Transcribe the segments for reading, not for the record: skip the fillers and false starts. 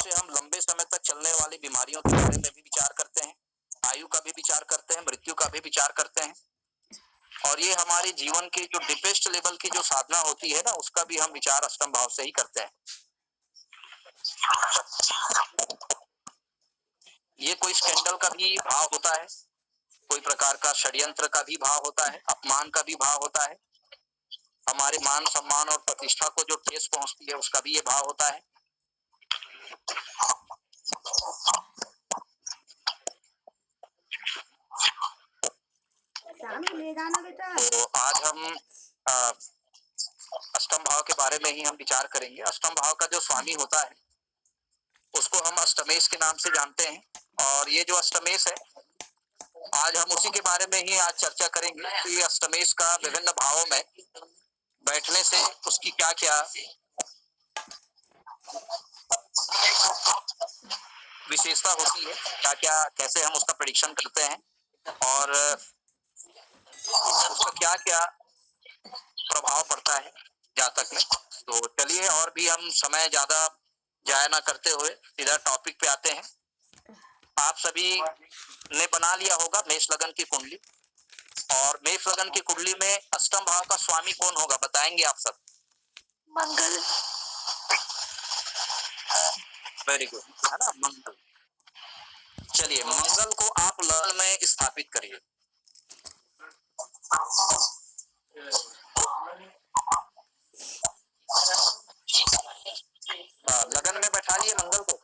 से हम लंबे समय तक चलने वाली बीमारियों के बारे में भी विचार करते हैं, आयु का भी विचार करते हैं, मृत्यु का भी विचार करते हैं, और ये हमारे जीवन के जो डीपेस्ट लेवल की जो साधना होती है ना, उसका भी हम विचार अष्टम भाव से ही करते हैं। ये कोई स्कैंडल का भी भाव होता है, कोई प्रकार का षड्यंत्र का भी भाव होता है, अपमान का भी भाव होता है, हमारे मान सम्मान और प्रतिष्ठा को जो ठेस पहुंचती है उसका भी ये भाव होता है। ले जाना बेटा। तो आज हम अष्टम भाव के बारे में ही हम विचार करेंगे। अष्टम भाव का जो स्वामी होता है उसको हम अष्टमेश के नाम से जानते हैं, और ये जो अष्टमेश है आज हम उसी के बारे में ही आज चर्चा करेंगे कि अष्टमेश का विभिन्न भावों में बैठने से उसकी क्या क्या विशेषता होती है, क्या क्या कैसे हम उसका प्रेडिक्शन करते हैं और उसका क्या क्या प्रभाव पड़ता है जातक में। तो चलिए और भी हम समय ज्यादा जाया ना करते हुए सीधा टॉपिक पे आते हैं। आप सभी ने बना लिया होगा मेष लगन की कुंडली, और मेष लगन की कुंडली में अष्टम भाव का स्वामी कौन होगा बताएंगे आप सब? मंगल। वेरी गुड, है ना, मंगल। चलिए मंगल को आप लगन में स्थापित करिए। लगन में बैठा लिए मंगल को।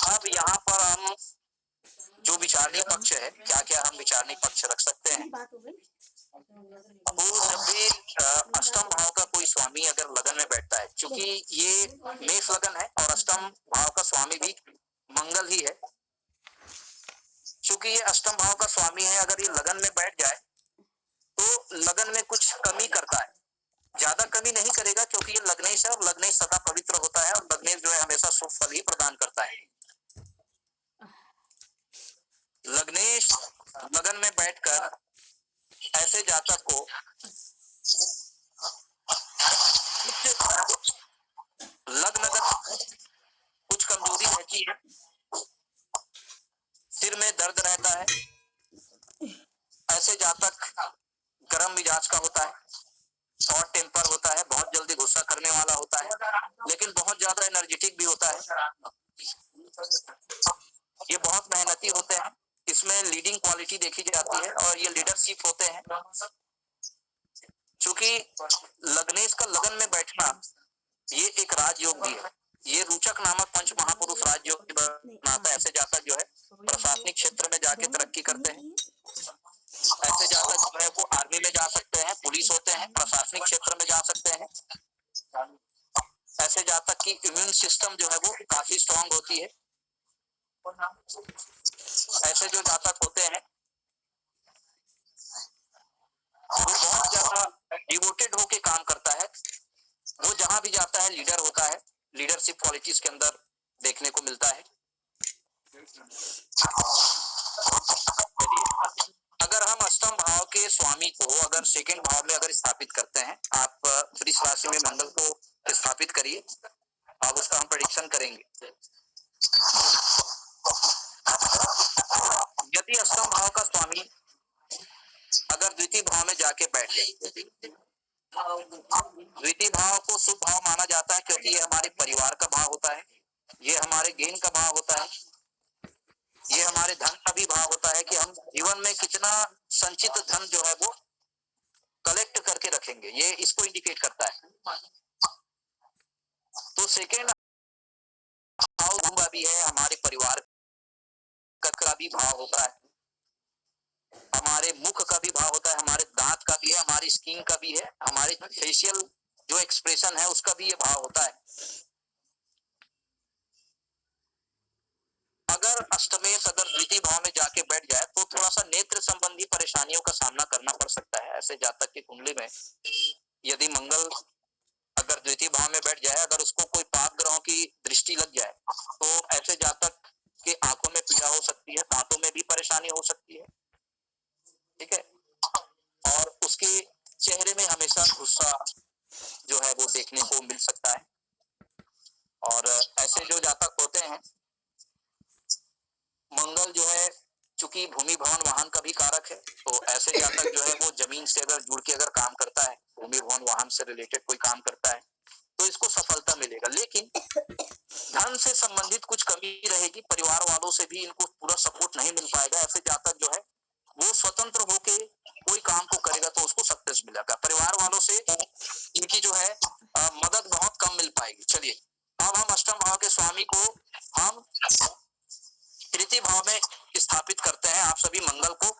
अब यहाँ पर हम जो विचारणीय पक्ष है, क्या क्या हम विचारणीय पक्ष रख सकते हैं। वो जब भी अष्टम भाव का कोई स्वामी अगर लगन में बैठता है, क्योंकि ये मेष लगन है और अष्टम भाव का स्वामी भी मंगल ही है, क्योंकि ये अष्टम भाव का स्वामी है, अगर ये लगन में बैठ जाए तो लगन में कुछ कमी करता है, ज्यादा कमी नहीं करेगा, क्योंकि ये लग्नेश है और लग्नेश सदा पवित्र होता है, और लग्नेश जो है हमेशा शुभ फल ही प्रदान करता है। लग्नेश लगन में बैठकर ऐसे जातक को लग्नगत कुछ कमजोरी रहती है, सिर में दर्द रहता है, ऐसे जातक गर्म मिजाज का होता है, शॉर्ट टेम्पर होता है, बहुत जल्दी गुस्सा करने वाला होता है, लेकिन बहुत ज्यादा एनर्जेटिक भी होता है। ये बहुत मेहनती होते हैं, इसमें लीडिंग क्वालिटी देखी जाती है, और ये लीडरशिप होते हैं। क्योंकि लग्नेश का लगन में बैठना ये एक राजयोग भी है, ये रुचक नामक पंच महापुरुष राजयोग बनाता है। ऐसे जातक जो है प्रशासनिक क्षेत्र में जाके तरक्की करते हैं, ऐसे जातक जो है वो आर्मी में जा सकते हैं, पुलिस होते हैं, प्रशासनिक क्षेत्र में जा सकते हैं। ऐसे जातक की इम्यून सिस्टम जो है वो काफी स्ट्रांग होती है। ऐसे जो जातक होते हैं वो बहुत ज्यादा डिवोटेड होके काम करता है, वो जहां भी जाता है लीडर होता है, लीडरशिप क्वालिटीज के अंदर देखने को मिलता है। अगर हम अष्टम भाव के स्वामी को अगर सेकंड भाव में अगर स्थापित करते हैं, आप वृष राशि में मंगल को स्थापित करिए, अब उसका हम प्रेडिक्शन करेंगे। यदि अष्टम भाव का स्वामी अगर द्वितीय भाव में जाके बैठे, द्वितीय भाव को शुभ भाव माना जाता है, क्योंकि ये हमारे परिवार का भाव होता है, ये हमारे गेन का भाव होता है, ये हमारे धन का भी भाव होता है कि हम जीवन में कितना संचित धन जो है वो कलेक्ट करके रखेंगे, ये इसको इंडिकेट करता है। तो सेकेंड भाव भी है, हमारे परिवार का भी भाव होता है, हमारे मुख का भी भाव होता है, हमारे दांत का भी है, हमारी स्किन का भी है, हमारे फेशियल जो एक्सप्रेशन है उसका भी ये भाव होता है। अगर अष्टमेश अगर द्वितीय भाव में जाके बैठ जाए तो थोड़ा सा नेत्र संबंधी परेशानियों का सामना करना पड़ सकता है। ऐसे जातक की कुंडली में यदि मंगल अगर द्वितीय भाव में बैठ जाए, अगर उसको कोई पाप ग्रहों की दृष्टि लग जाए तो ऐसे जातक के आंखों में पीड़ा हो सकती है, दांतों में भी परेशानी हो सकती है, ठीक है, और उसके चेहरे में हमेशा गुस्सा जो है वो देखने को मिल सकता है। और ऐसे जो जातक होते हैं, मंगल जो है चूंकि भूमि भवन वाहन का भी कारक है, तो ऐसे जातक जो है वो जमीन से अगर जुड़ के अगर काम करता है, भूमि भवन वाहन से रिलेटेड कोई काम करता है, तो इसको सफलता मिलेगा। लेकिन धन से संबंधित कुछ कमी रहेगी, परिवार वालों से भी इनको पूरा सपोर्ट नहीं मिल पाएगा। ऐसे जातक जो है वो स्वतंत्र होके कोई काम को करेगा तो उसको सक्सेस मिलेगा। परिवार वालों से इनकी जो है मदद बहुत कम मिल पाएगी। चलिए अब हम अष्टम भाव के स्वामी को हम तृतीय भाव में स्थापित करते हैं। आप सभी मंगल को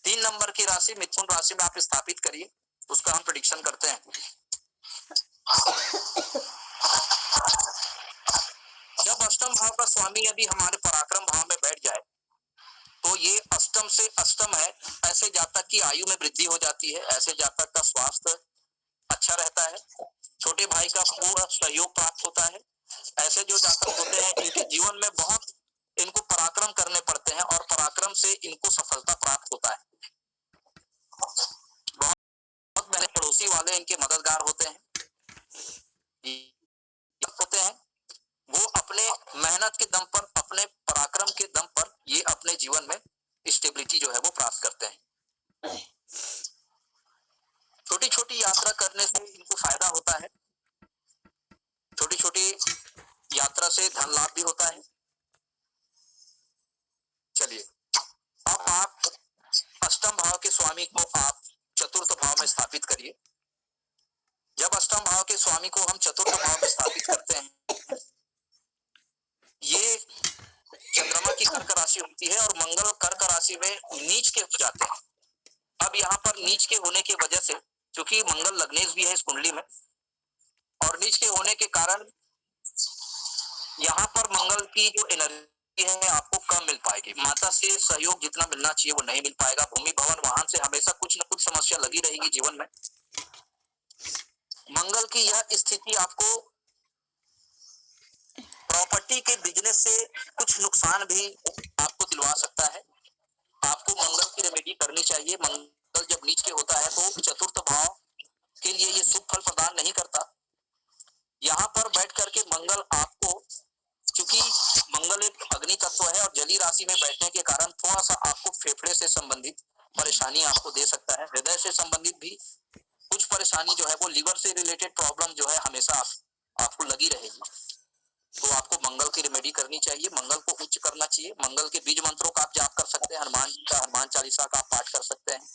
3 नंबर की राशि मिथुन राशि में आप स्थापित करिए, उसका हम प्रेडिक्शन करते हैं। जब अष्टम भाव का स्वामी यदि हमारे पराक्रम भाव में बैठ जाए तो ये अष्टम से अष्टम है, ऐसे जातक की आयु में वृद्धि हो जाती है, ऐसे जातक का स्वास्थ्य अच्छा रहता है, छोटे भाई का पूरा सहयोग प्राप्त होता है। ऐसे जो जातक होते हैं इनके जीवन में बहुत इनको पराक्रम करने पड़ते हैं और पराक्रम से इनको सफलता प्राप्त होता है। बहुत मेरे पड़ोसी वाले इनके मददगार होते हैं, वो अपने मेहनत के दम पर, अपने पराक्रम के दम पर ये अपने जीवन में स्टेबिलिटी जो है वो प्राप्त करते हैं। छोटी छोटी यात्रा करने से इनको फायदा होता है, छोटी छोटी यात्रा से धन लाभ भी होता है। चलिए अब आप अष्टम भाव के स्वामी को आप चतुर्थ भाव में स्थापित करिए। जब अष्टम भाव के स्वामी को हम चतुर्थ भाव में स्थापित करते हैं, ये चंद्रमा की कर्क राशि होती है और मंगल कर्क राशि में नीच के हो जाते हैं। अब यहाँ पर नीच के होने की वजह से, क्योंकि मंगल लग्नेश भी है इस कुंडली में, और नीच के होने के कारण यहाँ पर मंगल की जो एनर्जी है आपको कम मिल पाएगी। माता से सहयोग जितना मिलना चाहिए वो नहीं मिल पाएगा। भूमि भवन वाहन से हमेशा कुछ न कुछ समस्या लगी रहेगी जीवन में। मंगल की यह स्थिति आपको प्रॉपर्टी के बिजनेस से कुछ नुकसान भी आपको दिलवा सकता है। आपको मंगल की रेमेडी करनी चाहिए। मंगल जब नीच के होता है तो चतुर्थ भाव के लिए ये शुभ फल प्रदान नहीं करता। यहाँ पर बैठ करके मंगल आपको, क्योंकि मंगल एक अग्नि तत्व है और जली राशि में बैठने के कारण थोड़ा सा आपको फेफड़े से संबंधित परेशानी आपको दे सकता है। हृदय से संबंधित भी कुछ परेशानी जो है वो, लीवर से रिलेटेड प्रॉब्लम जो है हमेशा आपको लगी रहेगी। तो आपको मंगल की रेमेडी करनी चाहिए, मंगल को उच्च करना चाहिए। मंगल के बीज मंत्रों का आप जाप कर सकते हैं, हनुमान जी का हनुमान चालीसा का आप पाठ कर सकते हैं।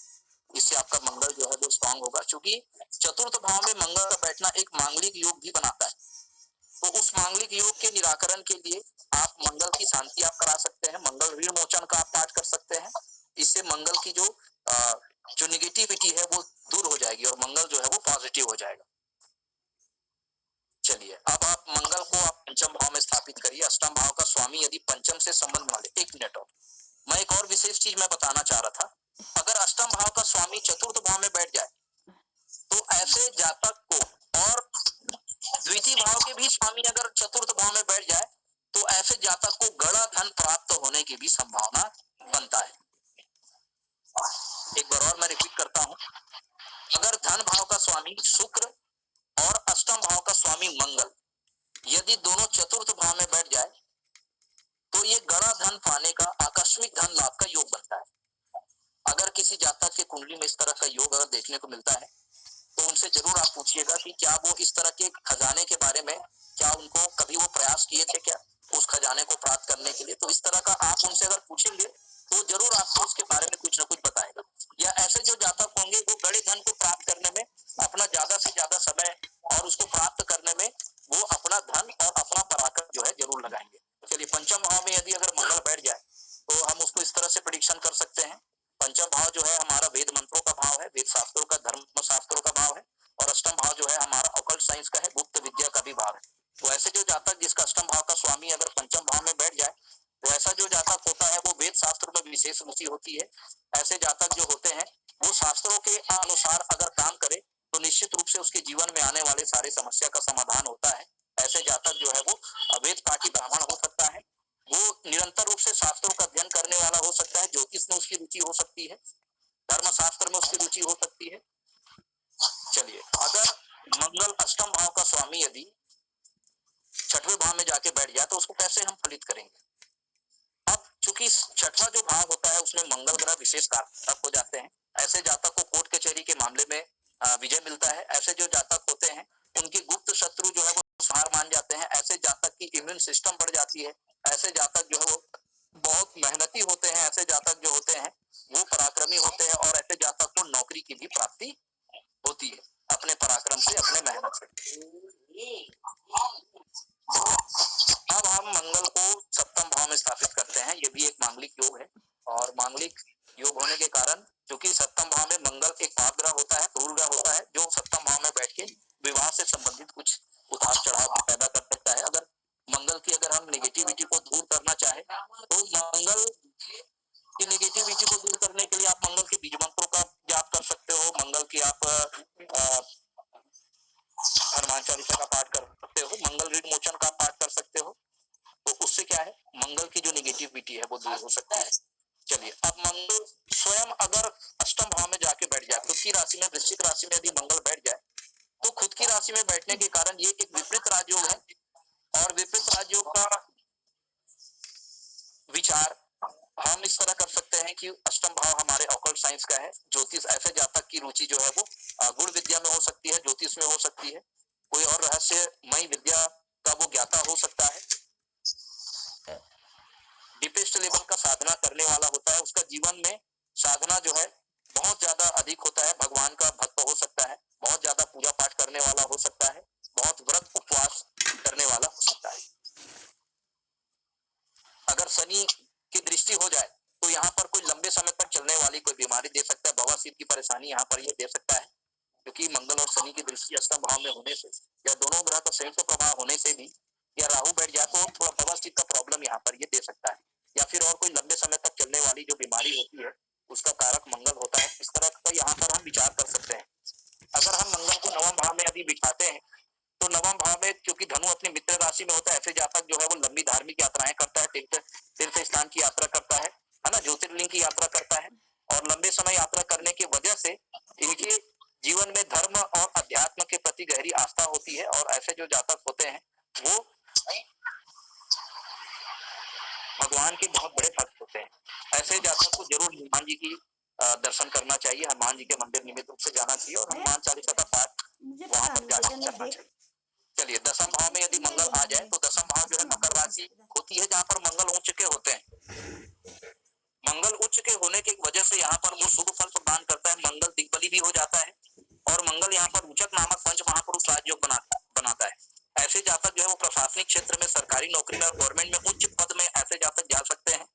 इससे आपका मंगल जो है वो स्ट्रांग होगा। क्योंकि चतुर्थ भाव में मंगल का बैठना एक मांगलिक योग भी बनाता है, तो उस मांगलिक योग के निराकरण के लिए आप मंगल की शांति आप करा सकते हैं। मंगल ऋण मोचन का आप पाठ कर सकते हैं। इससे मंगल की जो निगेटिविटी है वो दूर हो जाएगी और मंगल जो है वो पॉजिटिव हो जाएगा। चलिए अब आप मंगल को आप पंचम भाव में स्थापित करिए। अष्टम भाव का स्वामी यदि पंचम से संबंध बना ले, एक मिनट और मैं एक और विशेष चीज मैं बताना चाह रहा था। अगर अष्टम भाव का स्वामी चतुर्थ भाव में बैठ जाए तो ऐसे जातक को, और द्वितीय भाव के भी स्वामी अगर चतुर्थ भाव में बैठ जाए तो ऐसे जातक को गड़ा धन प्राप्त होने की भी संभावना बनता है। एक बार और मैं रिपीट करता हूं, अगर धन भाव का स्वामी शुक्र और अष्टम भाव का स्वामी मंगल यदि दोनों चतुर्थ भाव में बैठ जाए तो ये गड़ा धन पाने का, आकस्मिक धन लाभ का योग बनता है। अगर किसी जातक के कुंडली में इस तरह का योग अगर देखने को मिलता है तो उनसे जरूर आप पूछिएगा कि क्या वो इस तरह के खजाने के बारे में, क्या उनको कभी वो प्रयास किए थे क्या उस खजाने को प्राप्त करने के लिए। तो इस तरह का आप उनसे अगर पूछेंगे तो जरूर आपको उसके बारे में कुछ ना कुछ बताएगा। या ऐसे जो जातक होंगे वो बड़े धन को प्राप्त करने में अपना ज्यादा से ज्यादा समय और उसको प्राप्त करने में वो अपना धन और अपना पराक्रम जो है जरूर लगाएंगे। तो चलिए पंचम भाव में यदि अगर मंगल बैठ जाए तो हम उसको इस तरह से प्रेडिक्शन कर सकते हैं। पंचम भाव जो है हमारा वेद मंत्रों का भाव है, वेद शास्त्रों का, धर्म शास्त्रों का भाव है, और अष्टम भाव जो है हमारा ऑकल्ट साइंस का है, गुप्त विद्या का भी भाव है। तो ऐसे जो जातक जिसका अष्टम भाव का स्वामी अगर पंचम भाव में बैठ जाए तो ऐसा जो जातक होता है वो वेद शास्त्र में विशेष रुचि होती है। ऐसे जातक जो होते हैं वो शास्त्रों के अनुसार अगर काम करे तो निश्चित रूप से उसके जीवन में आने वाले सारे समस्या का समाधान होता है। ऐसे जातक जो है वो अवेद पाठी ब्राह्मण हो सकता है, वो निरंतर रूप से शास्त्रों का अध्ययन करने वाला हो सकता है, ज्योतिष में उसकी रुचि हो सकती है, धर्म शास्त्र में उसकी रुचि हो सकती है। चलिए अगर मंगल अष्टम भाव स्वामी यदि छठवें भाव में जाके बैठ जाए तो उसको कैसे हम फलित करेंगे। अब चूंकि छठवां जो भाव होता है उसमें मंगल ग्रह विशेष कारक हो जाते हैं। ऐसे जातक को कोर्ट कचहरी के मामले में विजय मिलता है। ऐसे जो जातक होते हैं उनकी गुप्त शत्रु जो है वो हार मान जाते हैं। ऐसे जातक की इम्यून सिस्टम बढ़ जाती है। ऐसे जातक जो है वो बहुत मेहनती होते हैं। ऐसे जातक जो होते हैं वो पराक्रमी होते हैं और ऐसे जातक को नौकरी की भी प्राप्ति होती है अपने पराक्रम से, अपने मेहनत से। अब हम मंगल को सप्तम भाव में स्थापित करते हैं। ये भी एक मांगलिक योग है और मांगलिक योग होने के कारण क्योंकि सप्तम भाव में मंगल एक पाप ग्रह होता है, क्रूर ग्रह होता है, जो सप्तम भाव में बैठ के विवाह से संबंधित कुछ उतार चढ़ाव पैदा कर सकता है। अगर मंगल की अगर हम नेगेटिविटी को दूर करना चाहे तो मंगल की नेगेटिविटी को दूर करने के लिए आप मंगल के बीज मंत्रों का जाप कर सकते हो। मंगल की आप हनुमान चालीसा का पाठ कर सकते हो। मंगल ऋण मोचन का पाठ कर सकते हो। तो उससे क्या है, मंगल की जो नेगेटिविटी है वो दूर हो सकती है। चलिए, अब मंगल स्वयं अगर अष्टम भाव में जाके बैठ जाए, खुद की राशि में, वृश्चिक राशि में यदि मंगल बैठ जाए तो खुद की राशि में बैठने के कारण ये एक विपरीत राजयोग है और विपरीत राजयोग का विचार हम इस तरह कर सकते हैं कि अष्टम भाव हमारे ऑकल्ट साइंस का है। ज्योतिष, ऐसे जातक की रुचि जो है वो गुण विद्या में हो सकती है, ज्योतिष में हो सकती है, कोई और रहस्यमयी विद्या का वो ज्ञाता हो सकता है, डीपेस्ट लेवल का साधना करने वाला होता है। उसका जीवन में साधना जो है बहुत ज्यादा अधिक होता है, भगवान का भक्त हो सकता है, बहुत ज्यादा पूजा पाठ करने वाला हो सकता है, बहुत व्रत उपवास करने वाला हो सकता है। अगर शनि की दृष्टि हो जाए तो यहाँ पर कोई लंबे समय तक चलने वाली कोई बीमारी दे सकता है, बवासीर की परेशानी यहाँ पर ये दे सकता है, क्योंकि मंगल और शनि की दृष्टि अष्टम भाव में होने से या दोनों ग्रह का संयुक्त प्रभाव होने से भी, या राहु बैठ जाए तो थोड़ा बवासीर का प्रॉब्लम यहाँ पर ये दे सकता है, या फिर और कोई लंबे समय तक चलने वाली जो बीमारी होती है उसका कारक मंगल होता है। इस तरह का यहाँ पर हम विचार कर सकते हैं। अगर हम मंगल को नवम भाव में यदि बिठाते हैं तो नवम भाव में क्योंकि धनु अपनी मित्र राशि में होता है, ऐसे जातक जो है वो लंबी धार्मिक यात्राएं करता है, तीर्थ स्थान की यात्रा करता है ना, ज्योतिर्लिंग की यात्रा करता है और लंबे समय यात्रा करने की वजह से इनके जीवन में धर्म और अध्यात्म के प्रति गहरी आस्था होती है और ऐसे जो जातक होते हैं वो भगवान के बहुत बड़े भक्त होते हैं। ऐसे जातक को जरूर हनुमान जी की दर्शन करना चाहिए, हनुमान जी के मंदिर नियमित रूप से जाना चाहिए और हनुमान चालीसा का पाठ वहां पर जाकर करना चाहिए। चलिए, दसम भाव में यदि मंगल आ जाए तो दसम भाव जो है मकर राशि होती है, जहाँ पर मंगल उच्च के होते हैं। मंगल उच्च के होने की वजह से यहाँ पर वो शुभ फल प्रदान करता है। मंगल दिग्बली भी हो जाता है और मंगल यहाँ पर उचक नामक पंच महापुरुष राजयोग बनाता है। ऐसे जातक जो है वो प्रशासनिक क्षेत्र में, सरकारी नौकरी में, गवर्नमेंट में उच्च पद में ऐसे जातक जा सकते हैं।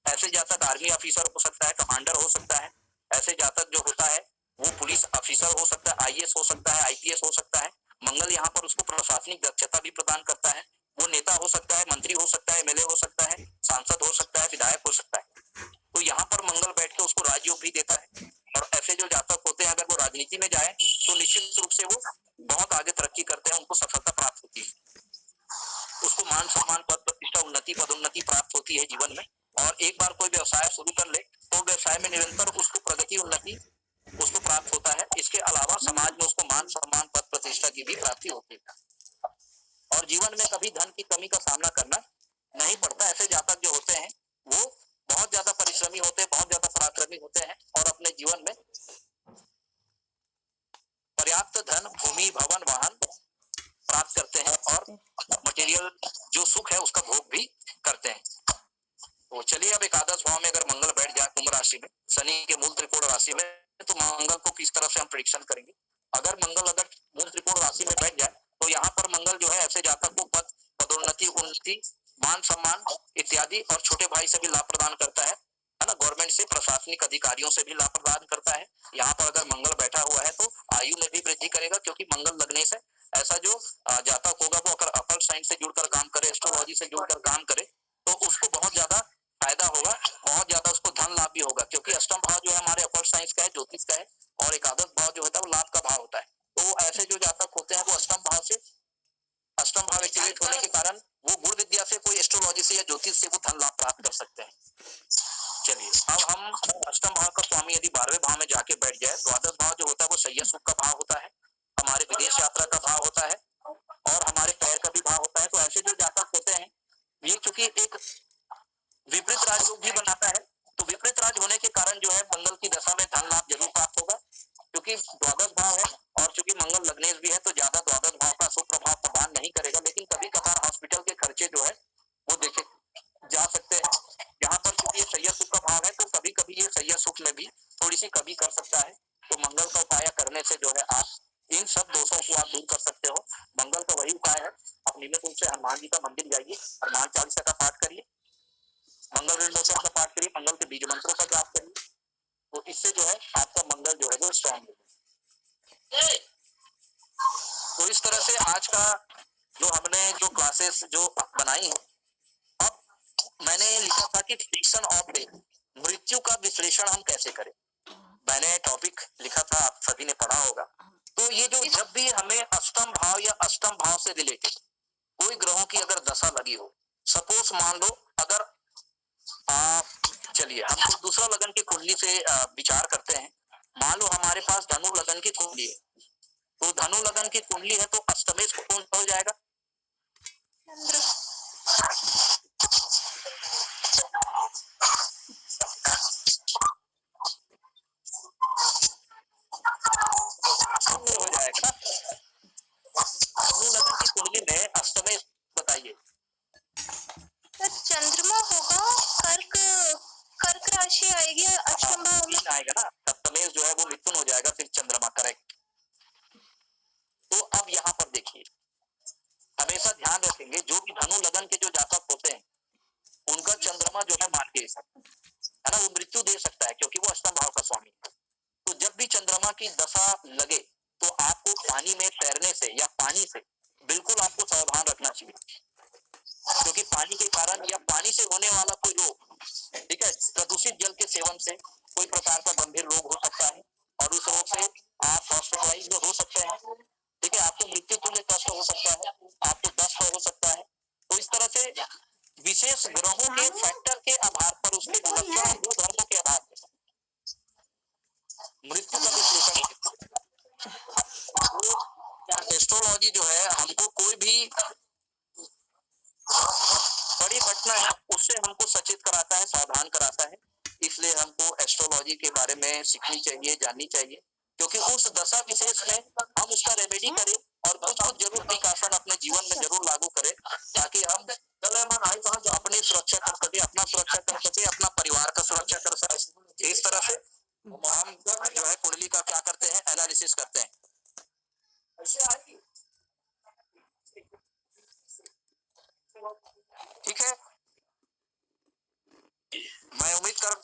ऐसे जातक आर्मी ऑफिसर हो सकता है, कमांडर हो सकता है। ऐसे जातक जो होता है वो पुलिस ऑफिसर हो सकता है, आईएएस हो सकता है, आईपीएस हो सकता है। मंगल यहाँ पर उसको प्रशासनिक दक्षता भी प्रदान करता है। वो नेता हो सकता है, मंत्री हो सकता है, एमएलए हो सकता है, सांसद हो सकता है, विधायक हो सकता है। तो यहाँ पर मंगल बैठ के उसको राजयोग भी देता है और ऐसे जो जातक होते हैं अगर वो राजनीति में जाए तो निश्चित रूप से वो बहुत आगे तरक्की करते हैं, उनको सफलता प्राप्त होती है, उसको मान सम्मान, पद प्रतिष्ठा, उन्नति, पदोन्नति प्राप्त होती है जीवन में। और एक बार कोई व्यवसाय शुरू कर ले तो व्यवसाय में निरंतर उसको प्रगति, उन्नति उसको प्राप्त होता है। इसके अलावा समाज में उसको मान सम्मान, पद प्रतिष्ठा की भी प्राप्ति होती है और जीवन में कभी धन की कमी का सामना करना नहीं पड़ता। ऐसे जातक जो होते हैं वो बहुत ज्यादा परिश्रमी होते हैं, बहुत ज्यादा पराक्रमी होते हैं और अपने जीवन में पर्याप्त धन, भूमि, भवन, वाहन प्राप्त करते हैं और मटेरियल जो सुख है उसका भोग भी करते हैं। तो चलिए, अब एकादश भाव में अगर मंगल बैठ जाए कुंभ राशि में, शनि के मूल त्रिकोण राशि में, तो मंगल को किस तरह से हम प्रेडिक्शन करेंगे। अगर मंगल अगर मूल त्रिकोण राशि में बैठ जाए तो यहाँ पर मंगल जो है ऐसे जातक को पद, पदोन्नति, उन्नति, मान सम्मान इत्यादि और छोटे भाई से भी लाभ प्रदान करता है ना, गवर्नमेंट से, प्रशासनिक अधिकारियों से भी लाभ प्रदान करता है। यहाँ पर अगर मंगल बैठा हुआ है तो आयु में भी वृद्धि करेगा, क्योंकि मंगल लगने से ऐसा जो जातक होगा वो अगर अकल्ट साइंस से जुड़कर काम करे, एस्ट्रोलॉजी से जुड़कर काम करे तो उसको बहुत ज्यादा फायदा होगा, बहुत ज्यादा उसको धन लाभ भी होगा, क्योंकि अष्टम भाव जो है हमारे अकल्ट साइंस का है, ज्योतिष का है और एकादश भाव जो होता है वो लाभ का भाव होता है। तो ऐसे जो जातक होते हैं वो अष्टम भाव एक्टिवेट होने के कारण वो गुण विद्या से, कोई एस्ट्रोलॉजी से या ज्योतिष से वो धन लाभ प्राप्त कर सकते हैं। चलिए, अब हम अष्टम भाव का स्वामी यदि 12वें भाव में जाके बैठ जाए, द्वादश भाव जो होता है वो सैया सुख का भाव होता है, हमारे विदेश यात्रा का भाव होता है हनुमान जी का मंदिर जाइए, हनुमान चालीसा का पाठ करिए, मंगल विमोचन का पाठ करिए, मंगल के बीज मंत्रों का जाप करिए, तो इससे जो है आपका मंगल जो है वो स्ट्रांग होगा। तो इस तरह से आज का जो हमने जो क्लासेस जो बनाई है, अब मैंने लिखा था कि फ्रिक्शन ऑफ डेथ, मृत्यु का विश्लेषण हम कैसे करें। मैंने टॉपिक लिखा था, आप सभी ने पढ़ा होगा। तो ये जो जब भी हमें अष्टम भाव या अष्टम भाव से रिलेटेड कोई ग्रहों की अगर दशा लगी हो, सपोज मान लो अगर चलिए हम तो दूसरा लगन की कुंडली से विचार करते हैं। मान लो हमारे पास धनु लगन की कुंडली है, तो धनु लगन की कुंडली है तो अष्टमेश कौन हो जाएगा? हो जाएगा। धनु लगन की कुंडली में अष्टमेश बताइए। चंद्रमा होगा, कर्क राशि आएगी, अष्टम भाव में आएगा ना, सप्तमेश जो है वो मिथुन हो जाएगा, फिर चंद्रमा। करेक्ट। तो अब यहाँ पर देखिए, हमेशा ध्यान रखेंगे जो भी धनु लगन के जो जातक होते हैं उनका चंद्रमा जो है मार्गेश है ना, वो मृत्यु दे सकता है क्योंकि वो अष्टम भाव का स्वामी है। तो जब भी चंद्रमा की दशा लगे तो आपको पानी में तैरने से या पानी से बिल्कुल आपको सावधान रखना चाहिए, क्योंकि पानी के कारण या पानी से होने वाला कोई रोग, ठीक है, प्रदूषित जल के सेवन से कोई प्रकार का गंभीर रोग हो सकता है और उस रोग से आप हॉस्पिटलाइज हो सकते हैं, ठीक है, आपको मृत्यु तुल्य कष्ट हो सकता है, आपको दस्त हो सकता है। तो इस तरह से विशेष ग्रहों के फैक्टर के आधार पर, उसके लक्षण दो धर्मों के आधार पर मृत्यु का विश्लेषण। एस्ट्रोलॉजी जो है हमको कोई भी बड़ी घटना है उससे हमको सचेत कराता है, सावधान कराता है। इसलिए हमको एस्ट्रोलॉजी के बारे में सीखनी चाहिए, जाननी चाहिए, क्योंकि उस दशा विशेष में हम उसका रेमेडी करें और कुछ कुछ जरूर प्रिकॉशन अपने जीवन में जरूर लागू करें, ताकि हम जो अपनी सुरक्षा कर सके, अपना सुरक्षा कर सके, अपना परिवार का सुरक्षा कर सके। इस तरह से हम जो है कुंडली का क्या करते हैं, एनालिसिस करते हैं। ठीक है, मैं उम्मीद कर